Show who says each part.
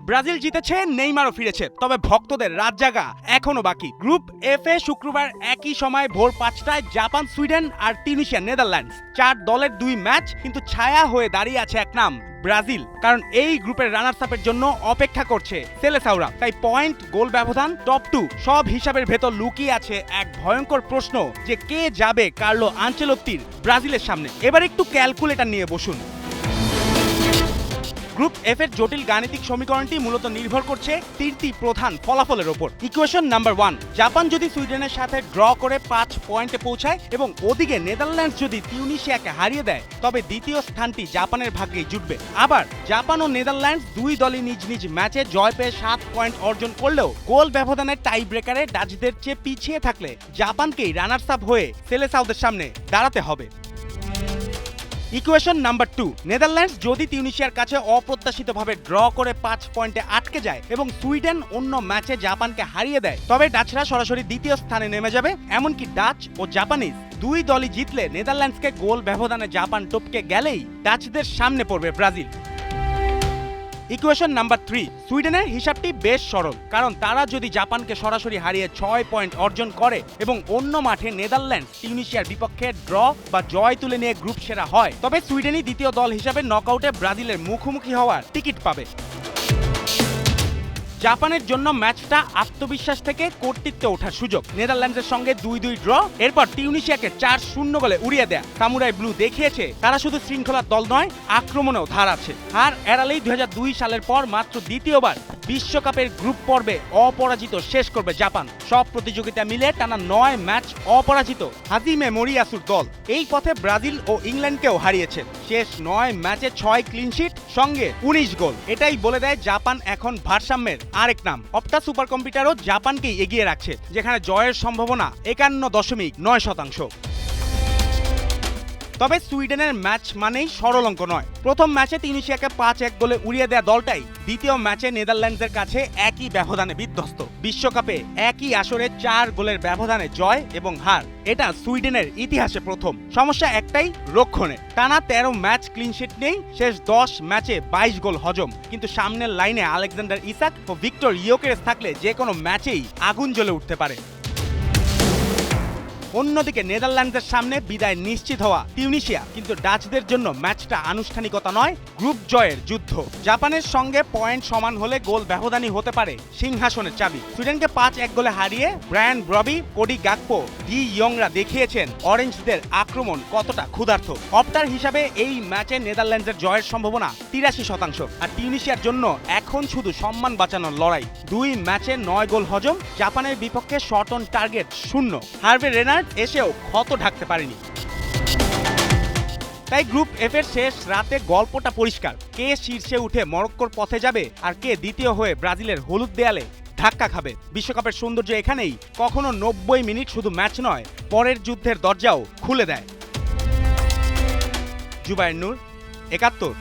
Speaker 1: Brazil জিতেছে, নেইমারও ফিরেছে, তবে ভক্তদের রাত জাগা এখনো বাকি। গ্রুপ এফ এ শুক্রবার একই সময় ভোর 5টায় জাপান, সুইডেন আর তিউনিসিয়া, নেদারল্যান্ডস। 4 দলের 2 ম্যাচ, কিন্তু ছায়া হয়ে দাঁড়িয়ে আছে এক নাম, ব্রাজিল। কারণ এই গ্রুপের রানার্স আপের জন্য অপেক্ষা করছে সেলেসাওরা। তাই পয়েন্ট, গোল ব্যবধান, টপ 2 সব হিসাবের ভেতর লুকিয়ে আছে এক ভয়ঙ্কর প্রশ্ন, যে কে যাবে কার্লো আনচেলত্তির ব্রাজিলের সামনে। এবার একটু ক্যালকুলেটর নিয়ে বসুন। গ্রুপ এফ এর জটিল গাণিতিক সমীকরণটি মূলত নির্ভর করছে 3টি প্রধান ফলাফলের ওপর। ইকুয়েশন নাম্বার 1, জাপান যদি সুইডেনের সাথে ড্র করে 5 পয়েন্টে পৌঁছায় এবং ওদিকে নেদারল্যান্ডস যদি তিউনিসিয়াকে হারিয়ে দেয়, তবে দ্বিতীয় স্থানটি জাপানের ভাগ্যেই জুটবে। আবার জাপান ও নেদারল্যান্ডস দুই দলই নিজ নিজ ম্যাচে জয় পেয়ে 7 পয়েন্ট অর্জন করলেও গোল ব্যবধানের টাই ব্রেকারে ডাচদের চেয়ে পিছিয়ে থাকলে জাপানকেই রানার্স আপ হয়ে সেলেসাওদের সামনে দাঁড়াতে হবে। ইকুয়েশন নাম্বার 2, নেদারল্যান্ডস যদি তিউনিসিয়ার কাছে অপ্রত্যাশিতভাবে ড্র করে 5 পয়েন্টে আটকে যায় এবং সুইডেন অন্য ম্যাচে জাপানকে হারিয়ে দেয়, তবে ডাচরা সরাসরি দ্বিতীয় স্থানে নেমে যাবে। এমনকি ডাচ ও জাপানিজ দুই দলই জিতলে নেদারল্যান্ডসকে গোল ব্যবধানে জাপান টপকে গেলেই ডাচদের সামনে পড়বে ব্রাজিল। ইকুয়েশন নাম্বার 3, সুইডেনের হিসাবটি বেশ সরল, কারণ তারা যদি জাপানকে সরাসরি হারিয়ে 6 পয়েন্ট অর্জন করে এবং অন্য মাঠে নেদারল্যান্ডস তিউনিসিয়ার বিপক্ষে ড্র বা জয় তুলে নিয়ে গ্রুপ সেরা হয়, তবে সুইডেনই দ্বিতীয় দল হিসাবে নকআউটে ব্রাজিলের মুখোমুখি হওয়ার টিকিট পাবে। জাপানের জন্য ম্যাচটা আত্মবিশ্বাস থেকে কর্তৃত্বে ওঠার সুযোগ। নেদারল্যান্ডসের সঙ্গে 2-2 ড্র, এরপর তিউনিসিয়াকে 4-0 গোলে উড়িয়ে দেয়া সামুরাই ব্লু দেখিয়েছে তারা শুধু শৃঙ্খলার দল নয়, আক্রমণেও ধার আছে। আর এড়ালেই 2002 সালের পর মাত্র দ্বিতীয়বার বিশ্বকাপের গ্রুপ পর্বে অপরাজিত শেষ করবে জাপান। সব প্রতিযোগিতা মিলে টানা 9 ম্যাচ অপরাজিত হাজিমে মোরিয়াসুর দল এই পথে ব্রাজিল ও ইংল্যান্ডকেও হারিয়েছে। শেষ 9 ম্যাচে 6 ক্লিনশিট, সঙ্গে 19 গোল। এটাই বলে দেয় জাপান এখন ভারসাম্যের আরেক নাম। অপটা সুপার কম্পিউটারও জাপানকেই এগিয়ে রাখছে, যেখানে জয়ের সম্ভাবনা 51.9%। তবে সুইডেনের ম্যাচ মানেই সরল অঙ্ক নয়। প্রথম ম্যাচে তিউনিসিয়াকে 5-1 গোলে উড়িয়ে দেয়া দলটাই দ্বিতীয় ম্যাচে নেদারল্যান্ডসের কাছে একই ব্যবধানে বিধ্বস্ত। বিশ্বকাপে একই আসরে 4 গোলের ব্যবধানে জয় এবং হার, এটা সুইডেনের ইতিহাসে প্রথম। সমস্যা একটাই, রক্ষণে। টানা 13 ম্যাচ ক্লিনশিট নেই, শেষ 10 ম্যাচে 22 গোল হজম। কিন্তু সামনের লাইনে আলেকজান্ডার ইসাক ও ভিক্টর ইয়োকেরেস থাকলে যে কোনো ম্যাচেই আগুন জ্বলে উঠতে পারে। অন্যদিকে নেদারল্যান্ডসের সামনে বিদায় নিশ্চিত হওয়া তিউনিসিয়া, কিন্তু ডাচদের জন্য ম্যাচটা আনুষ্ঠানিকতা নয়, গ্রুপ জয়ের যুদ্ধ। জাপানের সঙ্গে পয়েন্ট সমান হলে গোল ব্যবধানই হতে পারে সিংহাসনের চাবি। সুইডেনকে 5-1 গোলে হারিয়ে ব্রায়ান ব্রবি, কোডি গাকপো, ডি ইয়ংরা দেখিয়েছেন অরেঞ্জদের আক্রমণ কতটা ক্ষুধার্ত। অপটার হিসাবে এই ম্যাচে নেদারল্যান্ডসের জয়ের সম্ভাবনা 83%, আর তিউনিসিয়ার জন্য এখন শুধু সম্মান বাঁচানোর লড়াই। 2 ম্যাচে 9 গোল হজম, জাপানের বিপক্ষে shot on target 0। Harvey Renard এসেও ক্ষত ঢাকতে পারেনি। তাই গ্রুপ এফ এর শেষ রাতে গল্পটা পরিষ্কার, কে শীর্ষে উঠে মরক্কোর পথে যাবে আর কে দ্বিতীয় হয়ে ব্রাজিলের হলুদ দেয়ালে ধাক্কা খাবে। বিশ্বকাপের সৌন্দর্য এখানেই, কখনো 90 মিনিট শুধু ম্যাচ নয়, পরের যুদ্ধের দরজাও খুলে দেয়। জুবায়ের নূর, 71।